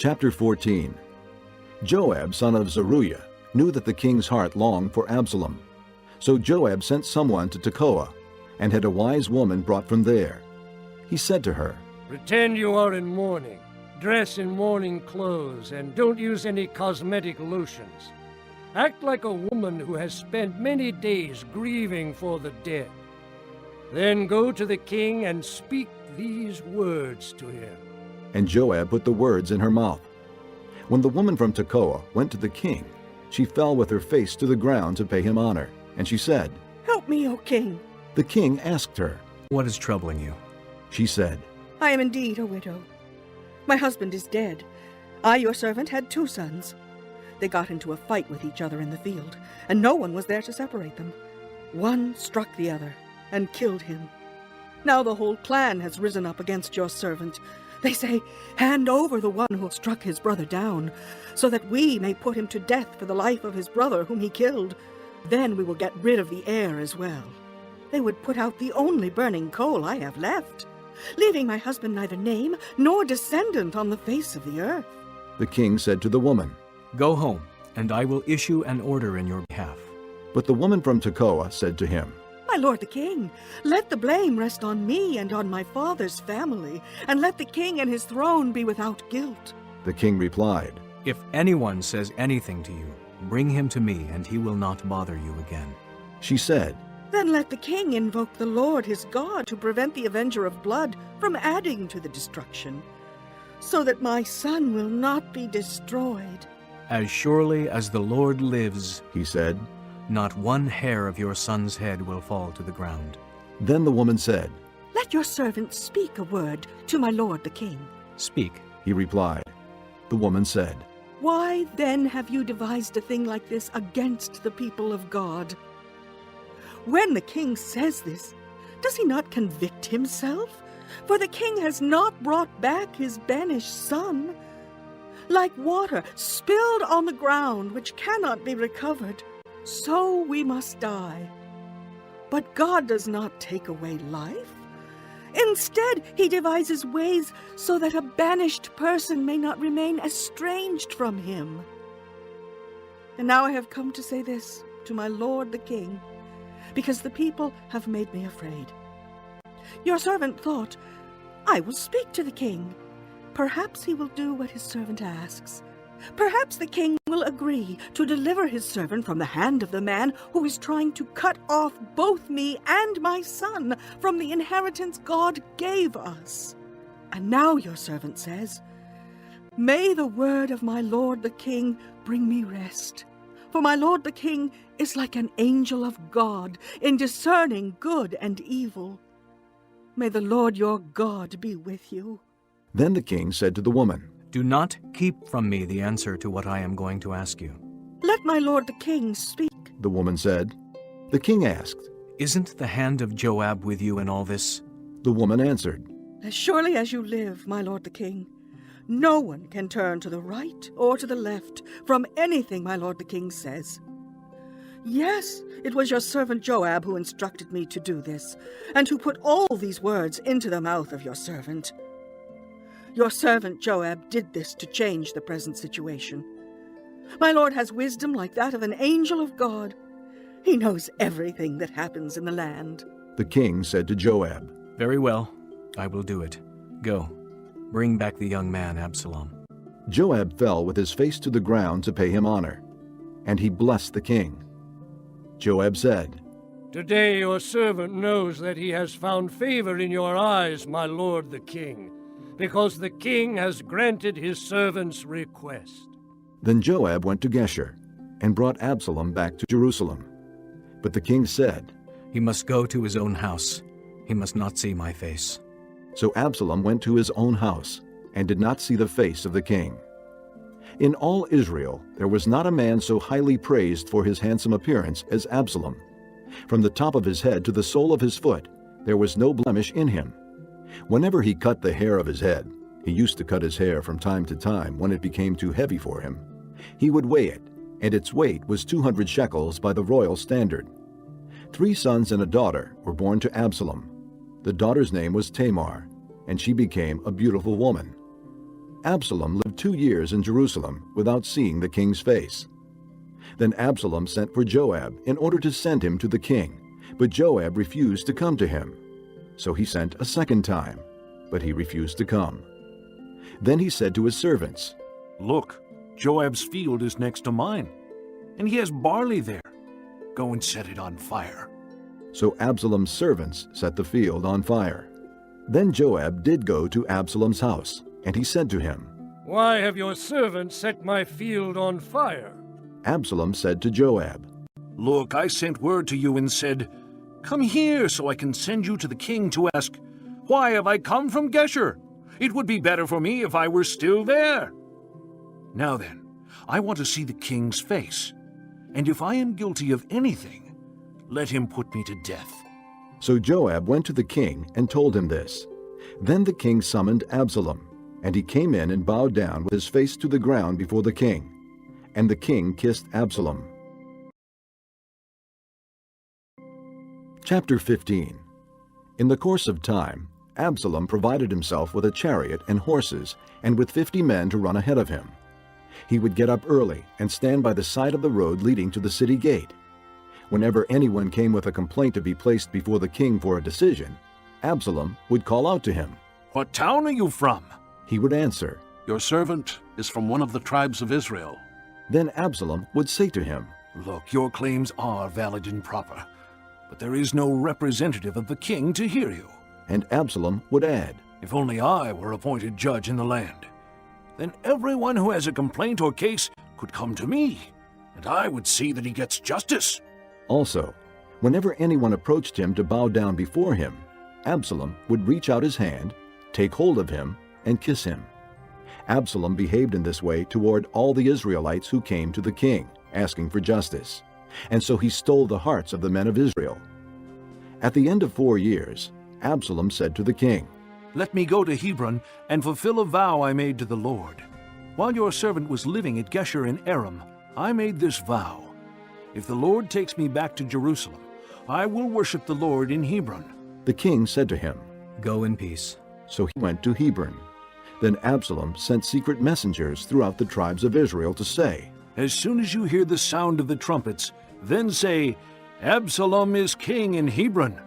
Chapter 14. Joab, son of Zeruiah, knew that the king's heart longed for Absalom. So Joab sent someone to Tekoa, and had a wise woman brought from there. He said to her, Pretend you are in mourning, dress in mourning clothes, and don't use any cosmetic lotions. Act like a woman who has spent many days grieving for the dead. Then go to the king and speak these words to him. And Joab put the words in her mouth. When the woman from Tekoa went to the king, she fell with her face to the ground to pay him honor. And she said, Help me, O king. The king asked her. What is troubling you? She said, I am indeed a widow. My husband is dead. I, your servant, had 2 sons. They got into a fight with each other in the field, and no one was there to separate them. One struck the other and killed him. Now the whole clan has risen up against your servant. They say, Hand over the one who struck his brother down, so that we may put him to death for the life of his brother whom he killed. Then we will get rid of the heir as well. They would put out the only burning coal I have left, leaving my husband neither name nor descendant on the face of the earth. The king said to the woman, Go home, and I will issue an order in your behalf. But the woman from Tekoa said to him, My lord the king, let the blame rest on me and on my father's family, and let the king and his throne be without guilt. The king replied, If anyone says anything to you, bring him to me, and he will not bother you again. She said, Then let the king invoke the Lord his God to prevent the avenger of blood from adding to the destruction, so that my son will not be destroyed. As surely as the Lord lives, he said. Not one hair of your son's head will fall to the ground. Then the woman said, Let your servant speak a word to my lord the king. Speak. He replied. The woman said, Why then have you devised a thing like this against the people of God? When the king says this, does he not convict himself? For the king has not brought back his banished son. Like water spilled on the ground, which cannot be recovered, so we must die. But God does not take away life. Instead, he devises ways so that a banished person may not remain estranged from him. And now I have come to say this to my lord the king, because the people have made me afraid. Your servant thought, I will speak to the king. Perhaps he will do what his servant asks. Perhaps the king will agree to deliver his servant from the hand of the man who is trying to cut off both me and my son from the inheritance God gave us. And now your servant says, May the word of my lord the king bring me rest. For my lord the king is like an angel of God in discerning good and evil. May the Lord your God be with you. Then the king said to the woman, Do not keep from me the answer to what I am going to ask you. Let my lord the king speak. The woman said. The king asked, Isn't the hand of Joab with you in all this? The woman answered, As surely as you live, my lord the king, no one can turn to the right or to the left from anything my lord the king says. Yes, it was your servant Joab who instructed me to do this, and who put all these words into the mouth of your servant. Your servant Joab did this to change the present situation. My lord has wisdom like that of an angel of God. He knows everything that happens in the land. The king said to Joab, Very well, I will do it. Go, bring back the young man Absalom. Joab fell with his face to the ground to pay him honor, and he blessed the king. Joab said, Today your servant knows that he has found favor in your eyes, my lord the king, because the king has granted his servant's request. Then Joab went to Geshur and brought Absalom back to Jerusalem. But the king said, He must go to his own house. He must not see my face. So Absalom went to his own house and did not see the face of the king. In all Israel there was not a man so highly praised for his handsome appearance as Absalom. From the top of his head to the sole of his foot there was no blemish in him. Whenever he cut the hair of his head, he used to cut his hair from time to time when it became too heavy for him, he would weigh it, and its weight was 200 shekels by the royal standard. 3 sons and a daughter were born to Absalom. The daughter's name was Tamar, and she became a beautiful woman. Absalom lived 2 years in Jerusalem without seeing the king's face. Then Absalom sent for Joab in order to send him to the king, but Joab refused to come to him. So he sent a second time, but he refused to come. Then he said to his servants, Look, Joab's field is next to mine, and he has barley there. Go and set it on fire. So Absalom's servants set the field on fire. Then Joab did go to Absalom's house, and he said to him, Why have your servants set my field on fire? Absalom said to Joab, Look, I sent word to you and said, Come here so I can send you to the king to ask, Why have I come from Geshur? It would be better for me if I were still there. Now then, I want to see the king's face, and if I am guilty of anything, let him put me to death. So Joab went to the king and told him this. Then the king summoned Absalom, and he came in and bowed down with his face to the ground before the king. And the king kissed Absalom. Chapter 15. In the course of time, Absalom provided himself with a chariot and horses, and with 50 men to run ahead of him. He would get up early and stand by the side of the road leading to the city gate. Whenever anyone came with a complaint to be placed before the king for a decision, Absalom would call out to him. What town are you from? He would answer. Your servant is from one of the tribes of Israel. Then Absalom would say to him, Look, your claims are valid and proper, but there is no representative of the king to hear you. And Absalom would add, If only I were appointed judge in the land, then everyone who has a complaint or case could come to me, and I would see that he gets justice. Also, whenever anyone approached him to bow down before him, Absalom would reach out his hand, take hold of him, and kiss him. Absalom behaved in this way toward all the Israelites who came to the king, asking for justice. And so he stole the hearts of the men of Israel. At the end of 4 years, Absalom said to the king, Let me go to Hebron and fulfill a vow I made to the Lord. While your servant was living at Geshur in Aram, I made this vow. If the Lord takes me back to Jerusalem, I will worship the Lord in Hebron. The king said to him, Go in peace. So he went to Hebron. Then Absalom sent secret messengers throughout the tribes of Israel to say, As soon as you hear the sound of the trumpets, then say, Absalom is king in Hebron.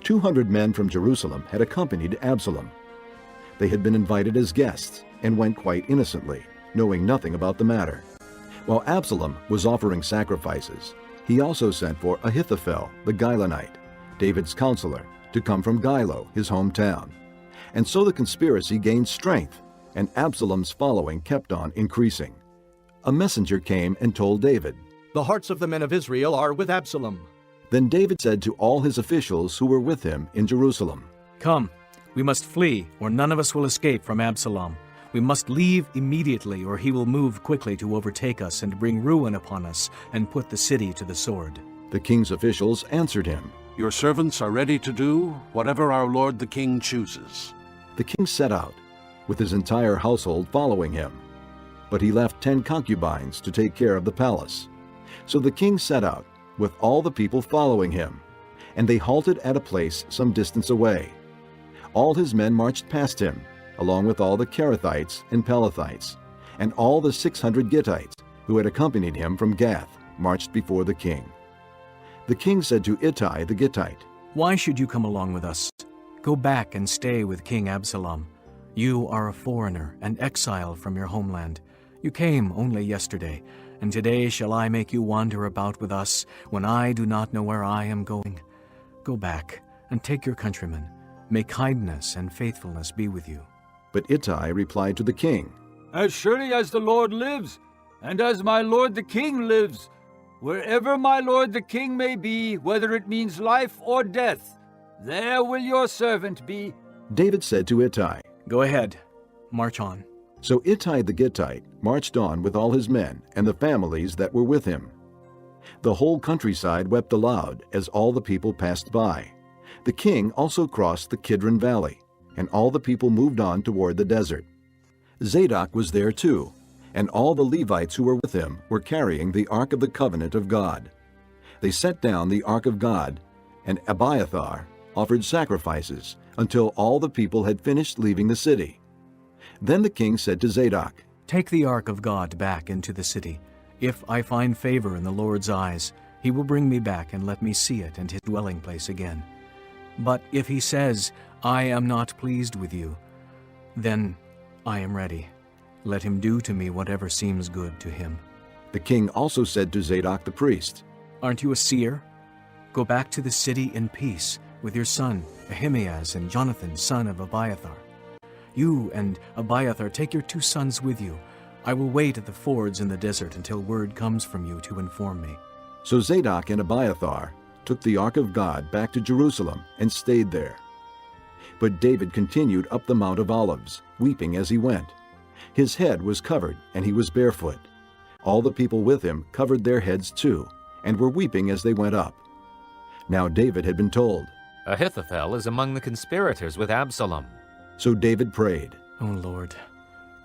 200 men from Jerusalem had accompanied Absalom. They had been invited as guests and went quite innocently, knowing nothing about the matter. While Absalom was offering sacrifices, he also sent for Ahithophel the Gilonite, David's counselor, to come from Gilo, his hometown. And so the conspiracy gained strength, and Absalom's following kept on increasing. A messenger came and told David, The hearts of the men of Israel are with Absalom. Then David said to all his officials who were with him in Jerusalem, Come, we must flee, or none of us will escape from Absalom. We must leave immediately, or he will move quickly to overtake us and bring ruin upon us and put the city to the sword. The king's officials answered him. Your servants are ready to do whatever our lord the king chooses. The king set out, with his entire household following him. But he left 10 concubines to take care of the palace. So the king set out, with all the people following him, and they halted at a place some distance away. All his men marched past him, along with all the Kerethites and Pelethites, and all the 600 Gittites who had accompanied him from Gath marched before the king. The king said to Ittai the Gittite, Why should you come along with us? Go back and stay with King Absalom. You are a foreigner, an exile from your homeland. You came only yesterday, and today shall I make you wander about with us, when I do not know where I am going? Go back, and take your countrymen. May kindness and faithfulness be with you. But Ittai replied to the king, As surely as the Lord lives, and as my lord the king lives, wherever my lord the king may be, whether it means life or death, there will your servant be. David said to Ittai, Go ahead, march on. So Ittai the Gittite marched on with all his men and the families that were with him. The whole countryside wept aloud as all the people passed by. The king also crossed the Kidron Valley, and all the people moved on toward the desert. Zadok was there too, and all the Levites who were with him were carrying the Ark of the Covenant of God. They set down the Ark of God, and Abiathar offered sacrifices until all the people had finished leaving the city. Then the king said to Zadok, Take the ark of God back into the city. If I find favor in the Lord's eyes, he will bring me back and let me see it and his dwelling place again. But if he says, I am not pleased with you, then I am ready. Let him do to me whatever seems good to him. The king also said to Zadok the priest, Aren't you a seer? Go back to the city in peace with your son Ahimaaz and Jonathan, son of Abiathar. You and Abiathar take your 2 sons with you. I will wait at the fords in the desert until word comes from you to inform me. So Zadok and Abiathar took the ark of God back to Jerusalem and stayed there. But David continued up the Mount of Olives, weeping as he went. His head was covered, and he was barefoot. All the people with him covered their heads too, and were weeping as they went up. Now David had been told, Ahithophel is among the conspirators with Absalom. So David prayed. O Lord,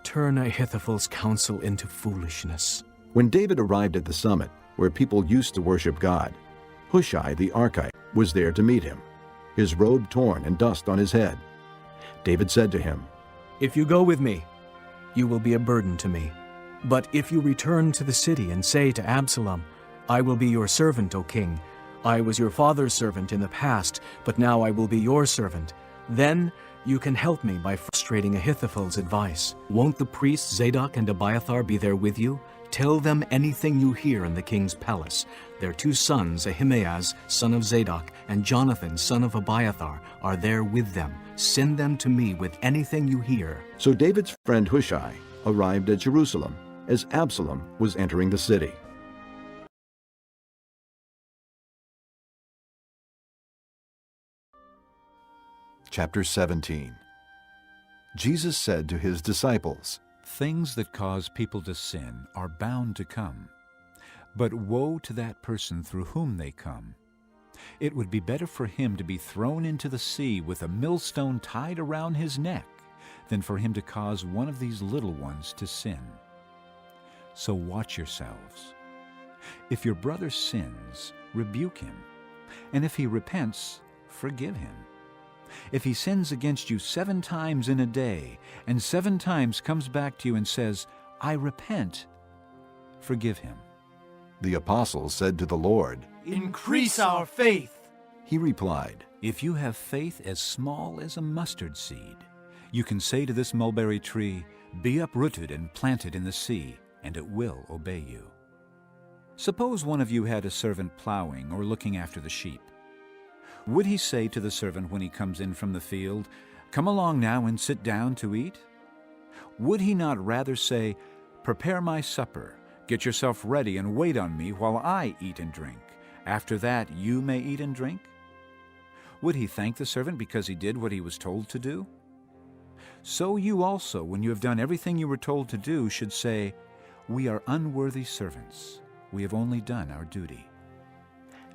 turn Ahithophel's counsel into foolishness. When David arrived at the summit, where people used to worship God, Hushai the Archite was there to meet him, his robe torn and dust on his head. David said to him, If you go with me, you will be a burden to me. But if you return to the city and say to Absalom, I will be your servant, O king. I was your father's servant in the past, but now I will be your servant. Then you can help me by frustrating Ahithophel's advice. Won't the priests Zadok and Abiathar be there with you? Tell them anything you hear in the king's palace. Their 2 sons, Ahimaaz, son of Zadok, and Jonathan, son of Abiathar, are there with them. Send them to me with anything you hear. So David's friend Hushai arrived at Jerusalem as Absalom was entering the city. Chapter 17. Jesus said to his disciples, Things that cause people to sin are bound to come, but woe to that person through whom they come. It would be better for him to be thrown into the sea with a millstone tied around his neck than for him to cause one of these little ones to sin. So watch yourselves. If your brother sins, rebuke him, and if he repents, forgive him. If he sins against you 7 times in a day, and 7 times comes back to you and says, I repent, forgive him. The apostles said to the Lord, Increase our faith. He replied, If you have faith as small as a mustard seed, you can say to this mulberry tree, Be uprooted and planted in the sea, and it will obey you. Suppose one of you had a servant plowing or looking after the sheep. Would he say to the servant when he comes in from the field, Come along now and sit down to eat? Would he not rather say, Prepare my supper, get yourself ready and wait on me while I eat and drink. After that you may eat and drink? Would he thank the servant because he did what he was told to do? So you also, when you have done everything you were told to do, should say, We are unworthy servants. We have only done our duty.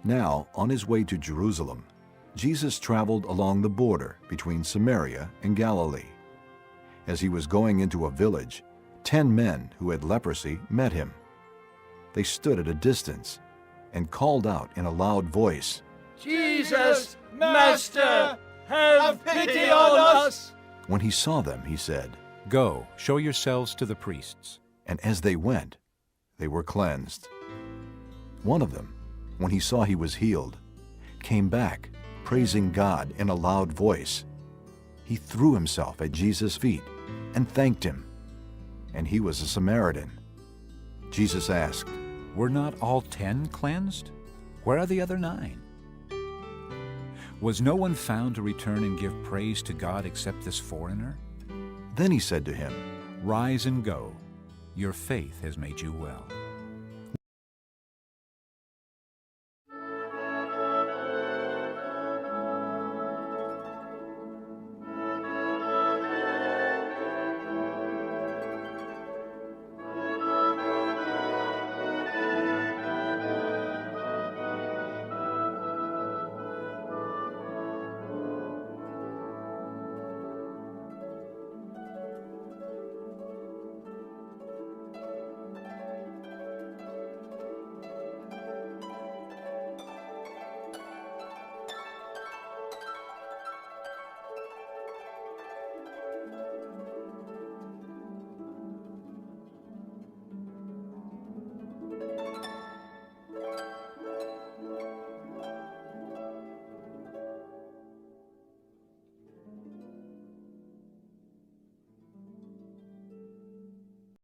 Now, on his way to Jerusalem, Jesus traveled along the border between Samaria and Galilee. As he was going into a village, 10 men who had leprosy met him. They stood at a distance and called out in a loud voice, Jesus, Master, have pity on us! When he saw them, he said, Go, show yourselves to the priests. And as they went, they were cleansed. One of them, when he saw he was healed, came back, praising God in a loud voice. He threw himself at Jesus' feet and thanked him. And he was a Samaritan. Jesus asked, Were not all 10 cleansed? Where are the other 9? Was no one found to return and give praise to God except this foreigner? Then he said to him, Rise and go. Your faith has made you well.